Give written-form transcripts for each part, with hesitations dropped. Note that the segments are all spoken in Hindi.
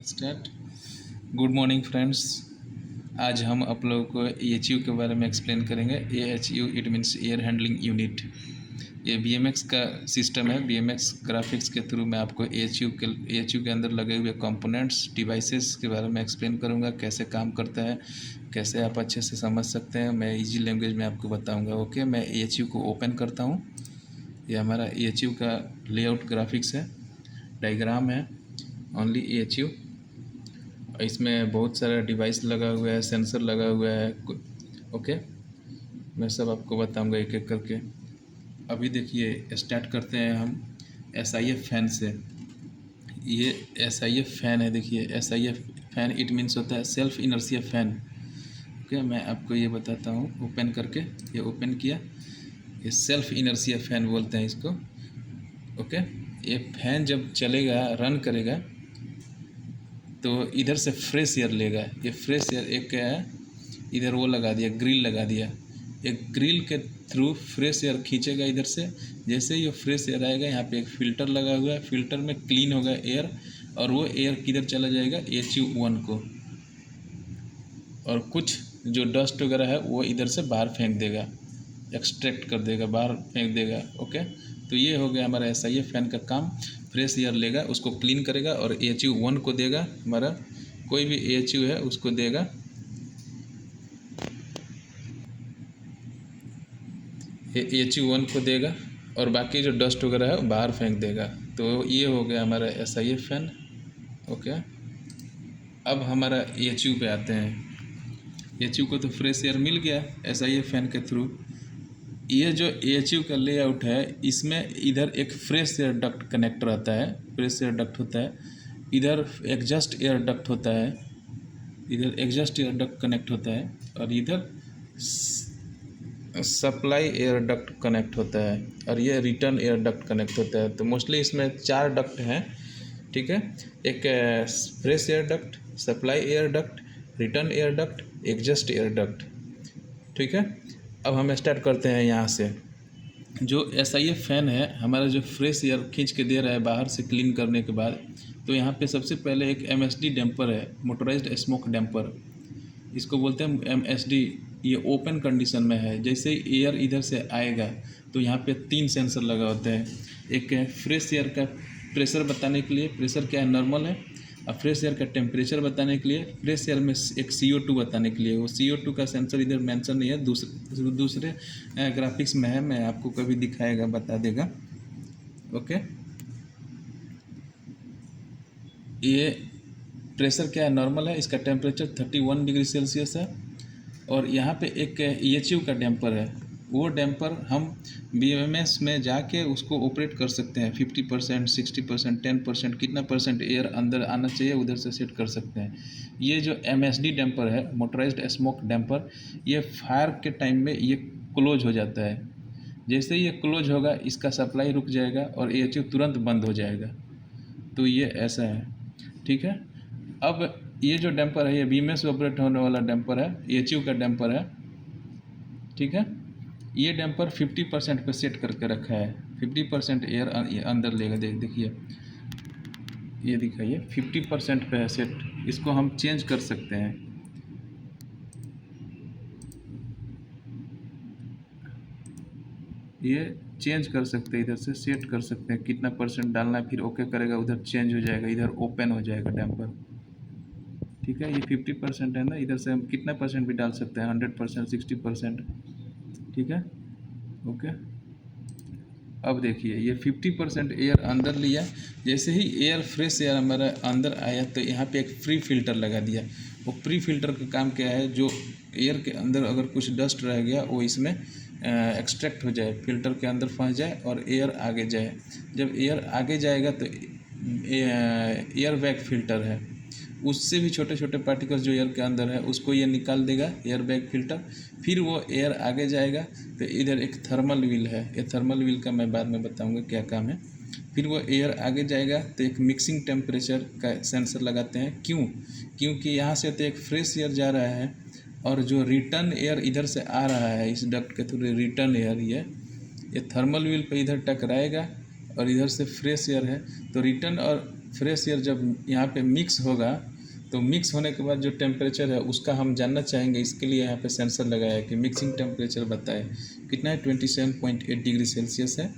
स्टार्ट। Good morning friends. आज हम आप लोगों को AHU के बारे में एक्सप्लेन करेंगे। AHU it means air handling unit. ये BMX का सिस्टम है। BMX ग्राफिक्स के थ्रू मैं आपको AHU के अंदर लगे हुए कंपोनेंट्स डिवाइसेस के बारे में एक्सप्लेन करूँगा, कैसे काम करता है, कैसे आप अच्छे से समझ सकते हैं। मैं इजी लैंग्वेज में आपको बताऊँगा। ओके, मैं AHU को ओपन करता हूँ। ये हमारा AHU का लेआउट ग्राफिक्स है, डायग्राम है, ओनली AHU। इसमें बहुत सारा डिवाइस लगा हुआ है, सेंसर लगा हुआ है। ओके, मैं सब आपको बताऊंगा एक एक करके। अभी देखिए, स्टार्ट करते हैं हम SIF फैन से। ये SIF फैन है। देखिए, SIF फैन इट मीन्स होता है सेल्फ इनर्शिया फैन। ओके, मैं आपको ये बताता हूँ ओपन करके। ये ओपन किया, ये सेल्फ इनर्शिया फैन बोलते हैं इसको। ओके, ये फैन जब चलेगा, रन करेगा, तो इधर से फ्रेश एयर लेगा। ये फ्रेश एयर एक क्या है, इधर वो लगा दिया, ग्रिल लगा दिया। एक ग्रिल के थ्रू फ्रेश एयर खींचेगा इधर से। जैसे ही ये फ्रेश एयर आएगा, यहाँ पे एक फ़िल्टर लगा हुआ है। फ़िल्टर में क्लीन होगा एयर, और वो एयर किधर चला जाएगा, HU1 को। और कुछ जो डस्ट वगैरह है वो इधर से बाहर फेंक देगा, एक्सट्रैक्ट कर देगा, बाहर फेंक देगा। ओके, तो ये हो गया हमारा SIF फैन का काम। फ्रेश एयर लेगा, उसको क्लीन करेगा और HU1 को देगा। हमारा कोई भी AHU है उसको देगा। HU1 को देगा और बाकी जो डस्ट वगैरह है बाहर फेंक देगा। तो ये हो गया हमारा SIF फैन। ओके, अब हमारा AHU पे आते हैं। AHU को तो फ्रेश एयर मिल गया SIF फैन के थ्रू। ये जो AHU का लेआउट है, इसमें इधर एक फ्रेश एयर डक्ट कनेक्ट रहता है, फ्रेश एयर डक्ट होता है। इधर एग्जॉस्ट एयर डक्ट होता है, इधर एग्जॉस्ट एयर डक्ट कनेक्ट होता है, और इधर सप्लाई एयर डक्ट कनेक्ट होता है, और ये रिटर्न एयर डक्ट कनेक्ट होता है। तो मोस्टली इसमें 4 डक्ट हैं। ठीक है, एक fresh air duct, supply air duct, return air duct, exhaust air duct. ठीक है, अब हम स्टार्ट करते हैं यहाँ से। जो SIF फैन है हमारा, जो फ्रेश एयर खींच के दे रहा है बाहर से क्लीन करने के बाद, तो यहाँ पे सबसे पहले एक MSD डैम्पर है, मोटराइज्ड स्मोक डैम्पर, इसको बोलते हैं MSD। ये ओपन कंडीशन में है। जैसे ही एयर इधर से आएगा तो यहाँ पे 3 सेंसर लगा होता है। एक है फ्रेश एयर का प्रेशर बताने के लिए, प्रेशर क्या है, नॉर्मल है। और फ्रेश एयर का टेम्परेचर बताने के लिए, फ्रेश एयर में एक CO2 बताने के लिए। वो CO2 का सेंसर इधर मेंशन नहीं है, दूसरे ग्राफिक्स में है, मैं आपको कभी दिखाएगा, बता देगा। ओके, ये प्रेशर क्या है, नॉर्मल है। इसका टेम्परेचर 31 डिग्री सेल्सियस है। और यहाँ पे एक AHU का डैम्पर है। वो डैम्पर हम BMS में जाके उसको ऑपरेट कर सकते हैं। 50%, 60%, 10%, कितना परसेंट एयर अंदर आना चाहिए उधर से सेट कर सकते हैं। ये जो MSD डैम्पर है, मोटराइज्ड स्मोक डैम्पर, ये फायर के टाइम में ये क्लोज हो जाता है। जैसे ही ये क्लोज होगा, इसका सप्लाई रुक जाएगा और AHU तुरंत बंद हो जाएगा। तो ये ऐसा है। ठीक है, अब ये जो डैम्पर है, ये BMS ऑपरेट होने वाला डैम्पर है, AHU का डैम्पर है। ठीक है, ये डैम्पर 50% पे सेट करके रखा है। 50% एयर अंदर लेगा। देखिए, ये दिखाइए, 50% पे है सेट। इसको हम चेंज कर सकते हैं। ये चेंज कर सकते हैं, इधर से सेट कर सकते हैं कितना परसेंट डालना है, फिर ओके करेगा, उधर चेंज हो जाएगा, इधर ओपन हो जाएगा डैम्पर। ठीक है, ये 50% है ना, इधर से हम कितना परसेंट भी डाल सकते हैं, 100%, 60%। ठीक है, ओके। अब देखिए, ये 50% एयर अंदर लिया। जैसे ही एयर फ्रेश एयर हमारा अंदर आया, तो यहाँ पे एक प्री फिल्टर लगा दिया। वो प्री फिल्टर का काम क्या है, जो एयर के अंदर अगर कुछ डस्ट रह गया वो इसमें एक्सट्रैक्ट हो जाए, फिल्टर के अंदर फंस जाए और एयर आगे जाए। जब एयर आगे जाएगा तो एयर बैग फिल्टर है, उससे भी छोटे छोटे पार्टिकल्स जो एयर के अंदर है उसको ये निकाल देगा, एयर बैग फिल्टर। फिर वो एयर आगे जाएगा तो इधर एक थर्मल व्हील है। ये थर्मल व्हील का मैं बाद में बताऊंगा क्या काम है। फिर वो एयर आगे जाएगा तो एक मिक्सिंग टेम्परेचर का सेंसर लगाते हैं। क्योंकि यहाँ से तो एक फ्रेश एयर जा रहा है, और जो रिटर्न एयर इधर से आ रहा है इस डक्ट के थ्रू, रिटर्न एयर ये थर्मल व्हील पे इधर टकराएगा और इधर से फ्रेश एयर है। तो रिटर्न और फ्रेश एयर जब यहाँ पे मिक्स होगा तो मिक्स होने के बाद जो टेम्परेचर है उसका हम जानना चाहेंगे। इसके लिए यहाँ पे सेंसर लगाया है कि मिक्सिंग टेम्परेचर बताए कितना है, 27.8 डिग्री सेल्सियस है।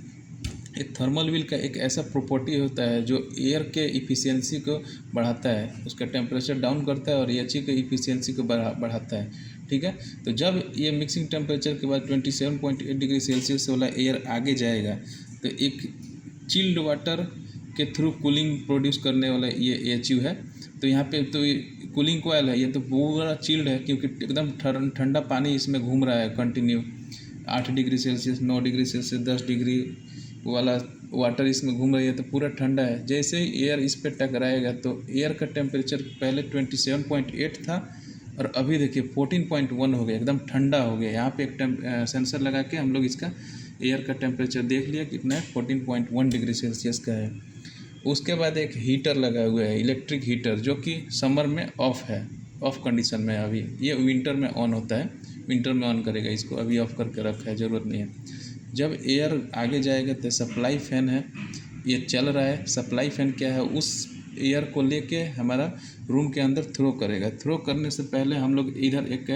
एक थर्मल व्हील का एक ऐसा प्रॉपर्टी होता है जो एयर के इफ़िशियंसी को बढ़ाता है, उसका टेम्परेचर डाउन करता है और एच के इफ़िशियंसी को बढ़ाता है। ठीक है, तो जब ये मिक्सिंग टेम्परेचर के बाद 27.8 डिग्री सेल्सियस वाला एयर आगे जाएगा तो एक चिल्ड वाटर के थ्रू कूलिंग प्रोड्यूस करने वाला ये एच है। तो यहाँ पे तो कूलिंग कोयल है, ये तो पूरा चिल्ड है क्योंकि एकदम ठंडा पानी इसमें घूम रहा है continue. 8 degree Celsius, 9 degree Celsius, 10 degree वाला वाटर इसमें घूम रही है, तो पूरा ठंडा है। जैसे ही एयर इस पर टकराएगा तो एयर का टेम्परेचर पहले 27.8 था और अभी देखिए 14.1 हो गया, एकदम ठंडा हो गया। यहाँ पे एक सेंसर लगा के हम लोग इसका एयर का टेम्परेचर देख लिया कितना है, 14.1 डिग्री सेल्सियस का है। उसके बाद एक हीटर लगा हुआ है, इलेक्ट्रिक हीटर, जो कि समर में ऑफ है, ऑफ कंडीशन में है। अभी ये विंटर में ऑन होता है, विंटर में ऑन करेगा इसको, अभी ऑफ करके रखा है, ज़रूरत नहीं है। जब एयर आगे जाएगा तो सप्लाई फैन है, ये चल रहा है। सप्लाई फैन क्या है, उस एयर को लेके हमारा रूम के अंदर थ्रो करेगा। थ्रो करने से पहले हम लोग इधर एक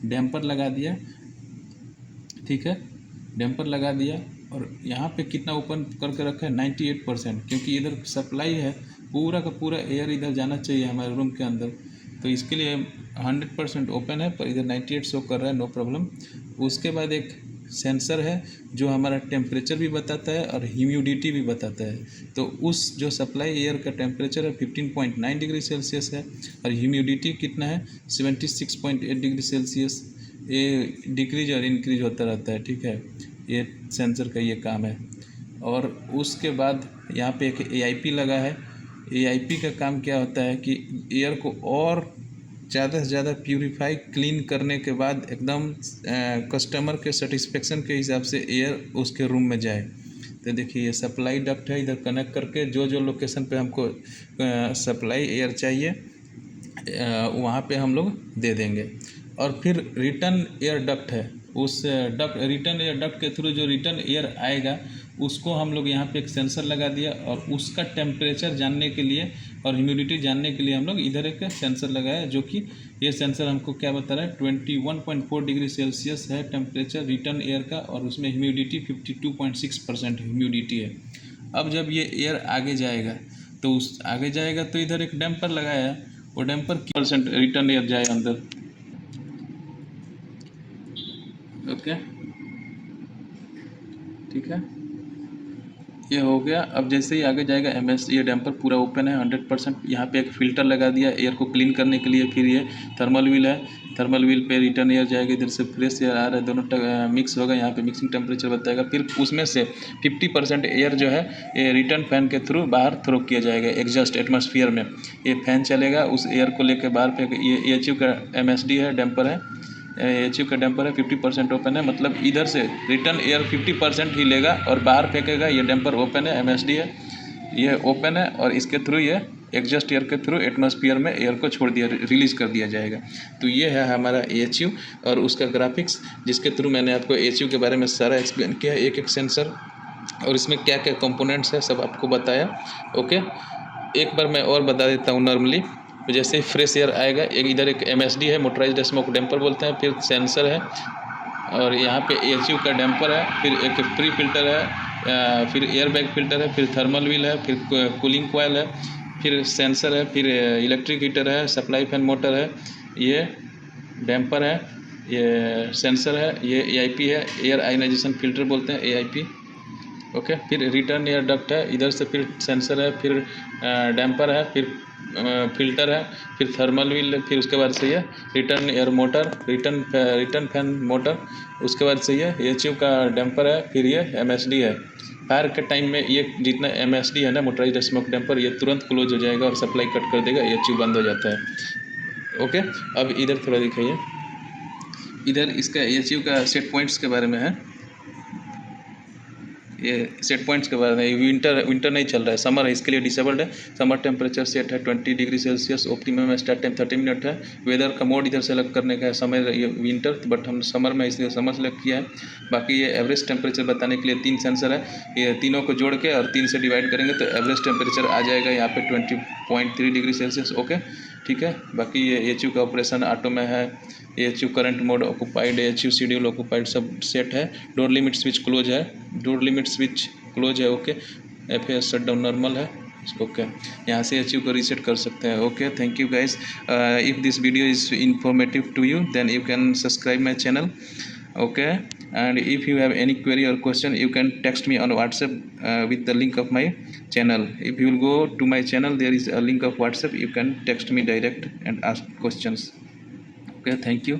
डैम्पर लगा दिया, ठीक है, डैम्पर लगा दिया। और यहाँ पे कितना ओपन करके रखा है, 98%, क्योंकि इधर सप्लाई है, पूरा का पूरा एयर इधर जाना चाहिए हमारे रूम के अंदर। तो इसके लिए 100% ओपन है, पर इधर 98 शो कर रहा है, नो प्रॉब्लम। उसके बाद एक सेंसर है जो हमारा टेम्परेचर भी बताता है और ह्यूमिडिटी भी बताता है। तो उस जो सप्लाई एयर का टेम्परेचर है 15.9 डिग्री सेल्सियस है और ह्यूमिडिटी कितना है, 76.8 डिग्री सेल्सियस। ये डिक्रीज और इंक्रीज होता रहता है, ठीक है, ये सेंसर का ये काम है। और उसके बाद यहाँ पे एक AIP लगा है। AIP का काम क्या होता है कि एयर को और ज़्यादा से ज़्यादा प्यूरीफाई क्लीन करने के बाद एकदम कस्टमर के सेटिस्फेक्शन के हिसाब से एयर उसके रूम में जाए। तो देखिए ये सप्लाई डक्ट है, इधर कनेक्ट करके जो जो लोकेशन पे हमको सप्लाई एयर चाहिए वहाँ पे हम लोग दे देंगे। और फिर रिटर्न एयर डक्ट है, उस रिटर्न एयर डक्ट के थ्रू जो रिटर्न एयर आएगा उसको हम लोग यहाँ पे एक सेंसर लगा दिया और उसका टेम्परेचर जानने के लिए और ह्यूमिडिटी जानने के लिए हम लोग इधर एक सेंसर लगाया, जो कि ये सेंसर हमको क्या बता रहा है, 21.4 डिग्री सेल्सियस है टेम्परेचर रिटर्न एयर का और उसमें ह्यूमिडिटी 52.6% ह्यूमिडिटी है। अब जब ये एयर आगे जाएगा तो उस आगे जाएगा तो इधर एक डैम्पर लगाया है, वो डैम्पर % रिटर्न एयर जाए अंदर। ओके, ठीक है, ये हो गया। अब जैसे ही आगे जाएगा ये डैम्पर पूरा ओपन है 100%। यहाँ पे एक फ़िल्टर लगा दिया एयर को क्लीन करने के लिए। फिर ये थर्मल व्हील है, थर्मल व्हील पे रिटर्न एयर जाएगा, इधर से फ्रेश एयर आ रहा है, दोनों मिक्स होगा। यहाँ पे मिक्सिंग टेम्परेचर बताएगा। फिर उसमें से 50% एयर जो है ये रिटर्न फैन के थ्रू बाहर थ्रो किया जाएगा एग्जॉस्ट एटमॉस्फेयर में। ये फैन चलेगा, उस एयर को लेकर बाहर फेंक। ये HU का MSD है, डैम्पर है, HU का डैम्पर है, 50% ओपन है, मतलब इधर से रिटर्न एयर 50% ही लेगा और बाहर फेंकेगा। ये डैम्पर ओपन है, MSD है, ये ओपन है और इसके थ्रू ये एग्जॉस्ट एयर के थ्रू एटमॉस्फेयर में एयर को छोड़ दिया, रिलीज़ कर दिया जाएगा। तो ये है हमारा HU और उसका ग्राफिक्स, जिसके थ्रू मैंने आपको HU के बारे में सारा एक्सप्लेन किया, एक एक सेंसर और इसमें क्या क्या कंपोनेंट्स है सब आपको बताया। ओके, एक बार मैं और बता देता हूँ नॉर्मली। जैसे ही फ्रेश एयर आएगा, एक इधर एक MSD है, मोटराइज्ड स्मोक डैम्पर बोलते हैं, फिर सेंसर है और यहाँ पे HU का डैम्पर है, फिर एक प्री फिल्टर है, फिर एयर बैग फिल्टर है, फिर थर्मल व्हील है, फिर कूलिंग कोयल है, फिर सेंसर है, फिर इलेक्ट्रिक हीटर है, सप्लाई फैन मोटर है, ये डैम्पर है, ये सेंसर है, ये AIP है, एयर आयनाइजेशन फिल्टर बोलते हैं AIP। ओके, फिर रिटर्न एयर डक्ट है, इधर से फिर सेंसर है, फिर डैम्पर है, फिर फिल्टर है, फिर थर्मल व्हील है, फिर उसके बाद से ये return air motor, return fan motor, उसके बाद से ये HU का डैम्पर है, फिर ये MSD है। फायर के टाइम में ये जितना MSD है ना, मोटराइज्ड स्मोक डैम्पर, ये तुरंत क्लोज हो जाएगा और सप्लाई कट कर देगा, HU बंद हो जाता है। ओके, अब इधर थोड़ा दिखाइए, इधर इसका HU का सेट पॉइंट्स के बारे में है। ये सेट पॉइंट्स के बारे में, विंटर नहीं चल रहा है, समर है, इसके लिए डिसेबल्ड है। समर टेम्परेचर सेट है 20 degree Celsius, optimum start time 30 minute है। वेदर का मोड इधर सेलेक्ट करने का है, समय ये विंटर, बट हम समर में इसलिए समर सेलेक्ट किया है। बाकी ये एवरेज टेम्परेचर बताने के लिए 3 सेंसर है, ये तीनों को जोड़ के और 3 से डिवाइड करेंगे तो एवरेज टेम्परेचर आ जाएगा यहाँ पे 20.3 डिग्री सेल्सियस। ओके ठीक है। बाकी ये एच का ऑपरेशन ऑटो में है, H current mode occupied, H schedule occupied सब सेट है। डोर लिमिट स्विच क्लोज है, डोर लिमिट स्विच क्लोज है। Okay FAS shut down normal है। ओके यहाँ से एच को रीसेट कर सकते हैं। Okay thank you guys. If this video is informative to you then you can subscribe my channel. Okay, and if you have any query or question you can text me on WhatsApp with the link of my channel. If you will go to my channel, there is a link of WhatsApp, you can text me direct and ask questions. Okay, thank you.